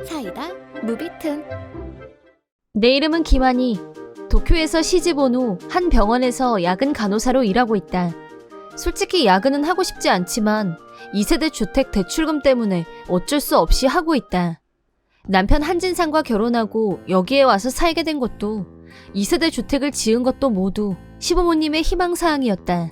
사이다 무비튼. 내 이름은 김한희. 도쿄에서 시집온 후 한 병원에서 야근 간호사로 일하고 있다. 솔직히 야근은 하고 싶지 않지만 2세대 주택 대출금 때문에 어쩔 수 없이 하고 있다. 남편 한진상과 결혼하고 여기에 와서 살게 된 것도 2세대 주택을 지은 것도 모두 시부모님의 희망사항이었다.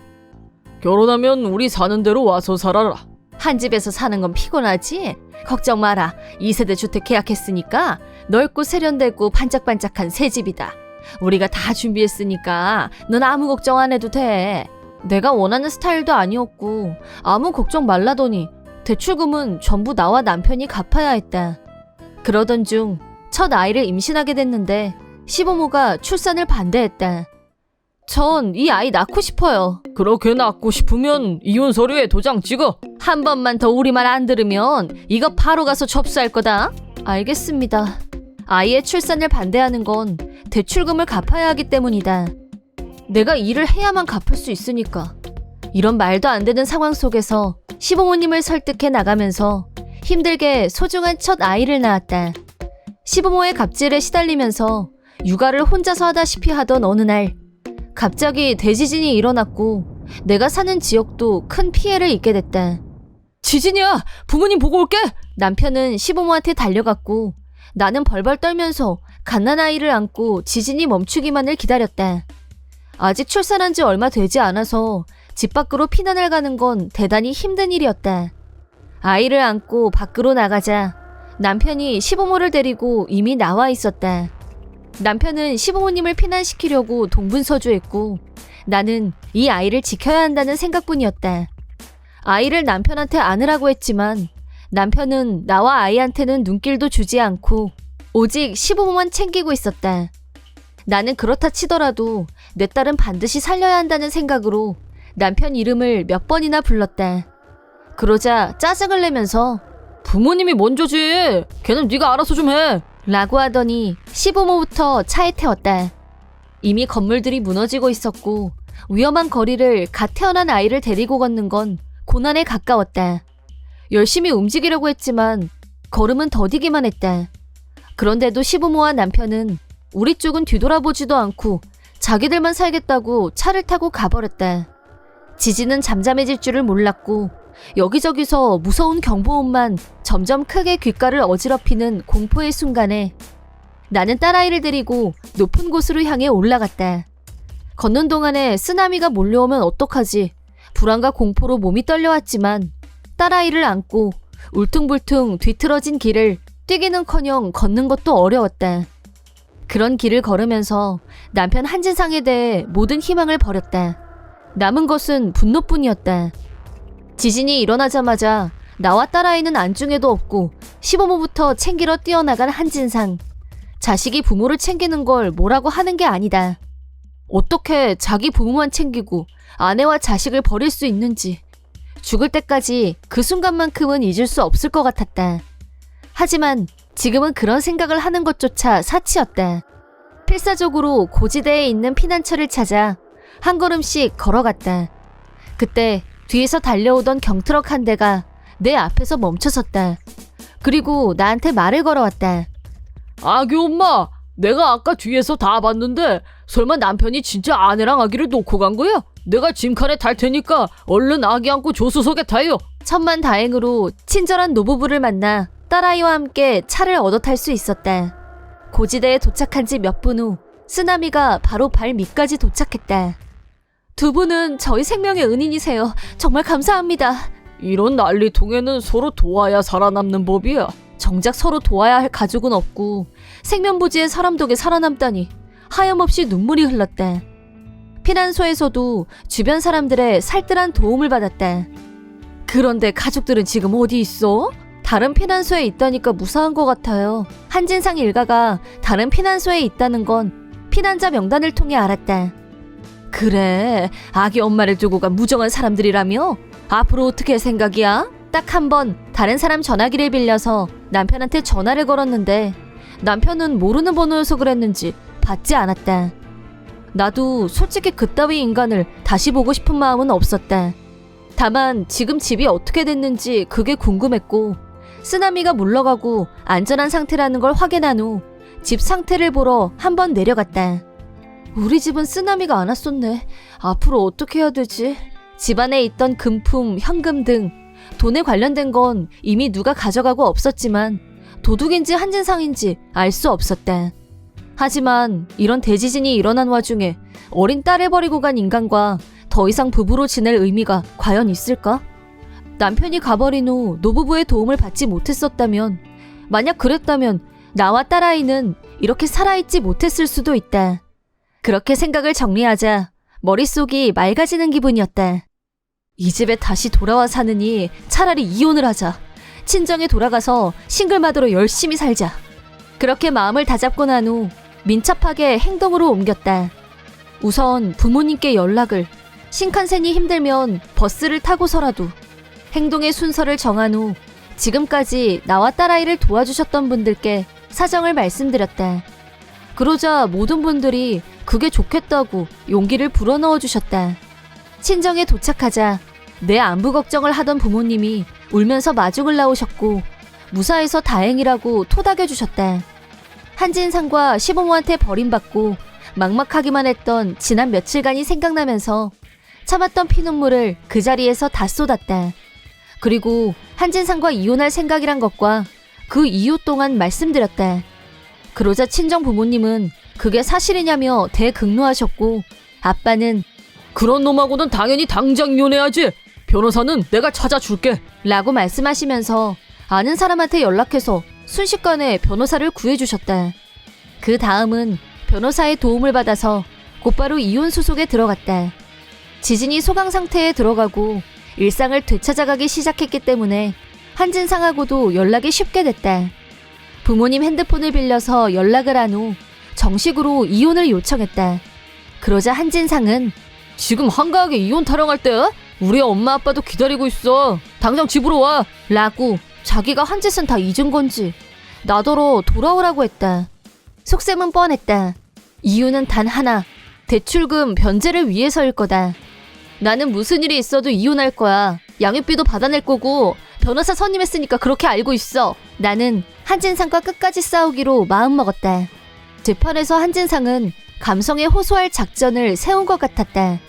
결혼하면 우리 사는 대로 와서 살아라. 한 집에서 사는 건 피곤하지? 걱정 마라. 2세대 주택 계약했으니까 넓고 세련되고 반짝반짝한 새 집이다. 우리가 다 준비했으니까 넌 아무 걱정 안 해도 돼. 내가 원하는 스타일도 아니었고 아무 걱정 말라더니 대출금은 전부 나와 남편이 갚아야 했다. 그러던 중 첫 아이를 임신하게 됐는데 시부모가 출산을 반대했다. 전 이 아이 낳고 싶어요. 그렇게 낳고 싶으면 이혼 서류에 도장 찍어. 한 번만 더 우리 말 안 들으면 이거 바로 가서 접수할 거다. 알겠습니다. 아이의 출산을 반대하는 건 대출금을 갚아야 하기 때문이다. 내가 일을 해야만 갚을 수 있으니까. 이런 말도 안 되는 상황 속에서 시부모님을 설득해 나가면서 힘들게 소중한 첫 아이를 낳았다. 시부모의 갑질에 시달리면서 육아를 혼자서 하다시피 하던 어느 날 갑자기 대지진이 일어났고 내가 사는 지역도 큰 피해를 입게 됐다. 지진이야! 부모님 보고 올게! 남편은 시부모한테 달려갔고 나는 벌벌 떨면서 갓난아이를 안고 지진이 멈추기만을 기다렸다. 아직 출산한 지 얼마 되지 않아서 집 밖으로 피난을 가는 건 대단히 힘든 일이었다. 아이를 안고 밖으로 나가자 남편이 시부모를 데리고 이미 나와 있었다. 남편은 시부모님을 피난시키려고 동분서주했고 나는 이 아이를 지켜야 한다는 생각뿐이었다. 아이를 남편한테 안으라고 했지만 남편은 나와 아이한테는 눈길도 주지 않고 오직 시부모만 챙기고 있었다. 나는 그렇다 치더라도 내 딸은 반드시 살려야 한다는 생각으로 남편 이름을 몇 번이나 불렀다. 그러자 짜증을 내면서 부모님이 먼저지. 걔는 네가 알아서 좀 해. 라고 하더니 시부모부터 차에 태웠다. 이미 건물들이 무너지고 있었고 위험한 거리를 갓 태어난 아이를 데리고 걷는 건 고난에 가까웠다. 열심히 움직이려고 했지만 걸음은 더디기만 했다. 그런데도 시부모와 남편은 우리 쪽은 뒤돌아보지도 않고 자기들만 살겠다고 차를 타고 가버렸다. 지진은 잠잠해질 줄을 몰랐고 여기저기서 무서운 경보음만 점점 크게 귓가를 어지럽히는 공포의 순간에 나는 딸아이를 데리고 높은 곳으로 향해 올라갔다. 걷는 동안에 쓰나미가 몰려오면 어떡하지? 불안과 공포로 몸이 떨려왔지만 딸아이를 안고 울퉁불퉁 뒤틀어진 길을 뛰기는커녕 걷는 것도 어려웠다. 그런 길을 걸으면서 남편 한진상에 대해 모든 희망을 버렸다. 남은 것은 분노뿐이었다. 지진이 일어나자마자 나와 딸아이는 안중에도 없고 시부모부터 챙기러 뛰어나간 한진상. 자식이 부모를 챙기는 걸 뭐라고 하는 게 아니다. 어떻게 자기 부모만 챙기고 아내와 자식을 버릴 수 있는지 죽을 때까지 그 순간만큼은 잊을 수 없을 것 같았다. 하지만 지금은 그런 생각을 하는 것조차 사치였다. 필사적으로 고지대에 있는 피난처를 찾아 한 걸음씩 걸어갔다. 그때 뒤에서 달려오던 경트럭 한 대가 내 앞에서 멈춰섰다. 그리고 나한테 말을 걸어왔다. 아기 엄마, 내가 아까 뒤에서 다 봤는데 설마 남편이 진짜 아내랑 아기를 놓고 간 거야? 내가 짐칸에 탈 테니까 얼른 아기 안고 조수석에 타요. 천만다행으로 친절한 노부부를 만나 딸아이와 함께 차를 얻어 탈 수 있었다. 고지대에 도착한 지 몇 분 후 쓰나미가 바로 발 밑까지 도착했다. 두 분은 저희 생명의 은인이세요. 정말 감사합니다. 이런 난리통에는 서로 도와야 살아남는 법이야. 정작 서로 도와야 할 가족은 없고 생면부지의 사람 덕에 살아남다니 하염없이 눈물이 흘렀다. 피난소에서도 주변 사람들의 살뜰한 도움을 받았다. 그런데 가족들은 지금 어디 있어? 다른 피난소에 있다니까 무사한 것 같아요. 한진상 일가가 다른 피난소에 있다는 건 피난자 명단을 통해 알았다. 그래, 아기 엄마를 두고 간 무정한 사람들이라며? 앞으로 어떻게 할 생각이야? 딱 한 번 다른 사람 전화기를 빌려서 남편한테 전화를 걸었는데 남편은 모르는 번호여서 그랬는지 받지 않았다. 나도 솔직히 그따위 인간을 다시 보고 싶은 마음은 없었다. 다만 지금 집이 어떻게 됐는지 그게 궁금했고 쓰나미가 물러가고 안전한 상태라는 걸 확인한 후 집 상태를 보러 한번 내려갔다. 우리 집은 쓰나미가 안 왔었네. 앞으로 어떻게 해야 되지? 집안에 있던 금품, 현금 등 돈에 관련된 건 이미 누가 가져가고 없었지만 도둑인지 한진상인지 알 수 없었다. 하지만 이런 대지진이 일어난 와중에 어린 딸을 버리고 간 인간과 더 이상 부부로 지낼 의미가 과연 있을까? 남편이 가버린 후 노부부의 도움을 받지 못했었다면, 만약 그랬다면 나와 딸아이는 이렇게 살아있지 못했을 수도 있다. 그렇게 생각을 정리하자 머릿속이 맑아지는 기분이었다. 이 집에 다시 돌아와 사느니 차라리 이혼을 하자. 친정에 돌아가서 싱글마더로 열심히 살자. 그렇게 마음을 다잡고 난 후 민첩하게 행동으로 옮겼다. 우선 부모님께 연락을, 신칸센이 힘들면 버스를 타고서라도. 행동의 순서를 정한 후 지금까지 나와 딸아이를 도와주셨던 분들께 사정을 말씀드렸다. 그러자 모든 분들이 그게 좋겠다고 용기를 불어넣어 주셨다. 친정에 도착하자 내 안부 걱정을 하던 부모님이 울면서 마중을 나오셨고 무사해서 다행이라고 토닥여 주셨다. 한진상과 시부모한테 버림받고 막막하기만 했던 지난 며칠간이 생각나면서 참았던 피눈물을 그 자리에서 다 쏟았다. 그리고 한진상과 이혼할 생각이란 것과 그 이유 동안 말씀드렸다. 그러자 친정 부모님은 그게 사실이냐며 대극노하셨고 아빠는 그런 놈하고는 당연히 당장 이혼해야지. 변호사는 내가 찾아줄게. 라고 말씀하시면서 아는 사람한테 연락해서 순식간에 변호사를 구해주셨다. 그 다음은 변호사의 도움을 받아서 곧바로 이혼 소송에 들어갔다. 지진이 소강 상태에 들어가고 일상을 되찾아가기 시작했기 때문에 한진상하고도 연락이 쉽게 됐다. 부모님 핸드폰을 빌려서 연락을 한 후 정식으로 이혼을 요청했다. 그러자 한진상은 지금 한가하게 이혼 타령할 때야? 우리 엄마 아빠도 기다리고 있어. 당장 집으로 와. 라고 자기가 한 짓은 다 잊은 건지 나더러 돌아오라고 했다. 속셈은 뻔했다. 이유는 단 하나, 대출금 변제를 위해서일 거다. 나는 무슨 일이 있어도 이혼할 거야. 양육비도 받아낼 거고 변호사 선임했으니까 그렇게 알고 있어. 나는 한진상과 끝까지 싸우기로 마음먹었다. 재판에서 한진상은 감성에 호소할 작전을 세운 것 같았다.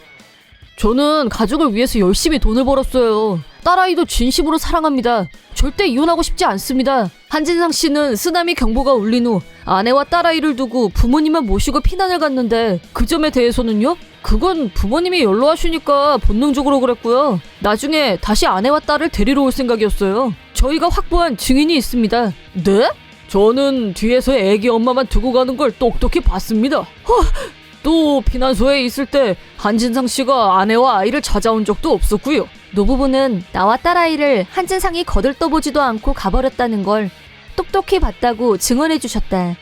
저는 가족을 위해서 열심히 돈을 벌었어요. 딸아이도 진심으로 사랑합니다. 절대 이혼하고 싶지 않습니다. 한진상 씨는 쓰나미 경보가 울린 후 아내와 딸아이를 두고 부모님만 모시고 피난을 갔는데 그 점에 대해서는요? 그건 부모님이 연로하시니까 본능적으로 그랬고요. 나중에 다시 아내와 딸을 데리러 올 생각이었어요. 저희가 확보한 증인이 있습니다. 네? 저는 뒤에서 애기 엄마만 두고 가는 걸 똑똑히 봤습니다. 또 피난소에 있을 때 한진상 씨가 아내와 아이를 찾아온 적도 없었고요. 노부부는 나와 딸아이를 한진상이 거들떠보지도 않고 가버렸다는 걸 똑똑히 봤다고 증언해 주셨다.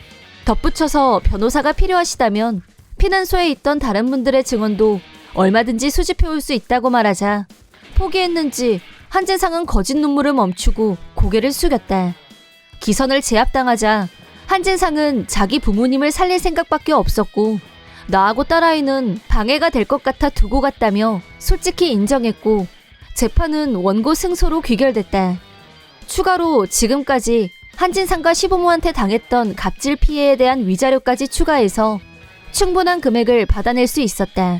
덧붙여서 변호사가 필요하시다면 피난소에 있던 다른 분들의 증언도 얼마든지 수집해올 수 있다고 말하자 포기했는지 한진상은 거짓 눈물을 멈추고 고개를 숙였다. 기선을 제압당하자 한진상은 자기 부모님을 살릴 생각밖에 없었고 나하고 딸아이는 방해가 될 것 같아 두고 갔다며 솔직히 인정했고 재판은 원고 승소로 귀결됐다. 추가로 지금까지 한진상과 시부모한테 당했던 갑질 피해에 대한 위자료까지 추가해서 충분한 금액을 받아낼 수 있었다.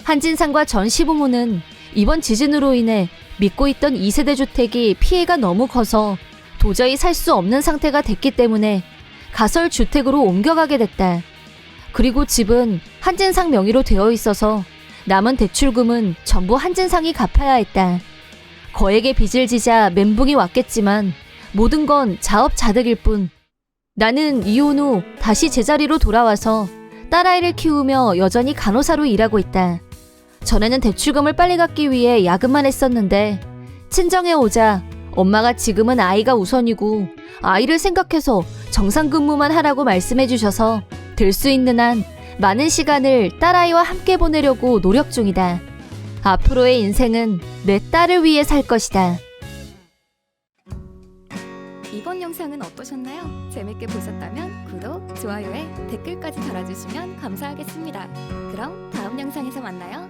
한진상과 전 시부모는 이번 지진으로 인해 믿고 있던 2세대 주택이 피해가 너무 커서 도저히 살 수 없는 상태가 됐기 때문에 가설 주택으로 옮겨가게 됐다. 그리고 집은 한진상 명의로 되어 있어서 남은 대출금은 전부 한진상이 갚아야 했다. 거액의 빚을 지자 멘붕이 왔겠지만 모든 건 자업자득일 뿐. 나는 이혼 후 다시 제자리로 돌아와서 딸아이를 키우며 여전히 간호사로 일하고 있다. 전에는 대출금을 빨리 갚기 위해 야근만 했었는데 친정에 오자 엄마가 지금은 아이가 우선이고 아이를 생각해서 정상 근무만 하라고 말씀해 주셔서 될 수 있는 한 많은 시간을 딸아이와 함께 보내려고 노력 중이다. 앞으로의 인생은 내 딸을 위해 살 것이다. 이번 영상은 어떠셨나요? 재밌게 보셨다면 구독, 좋아요에 댓글까지 달아주시면 감사하겠습니다. 그럼 다음 영상에서 만나요.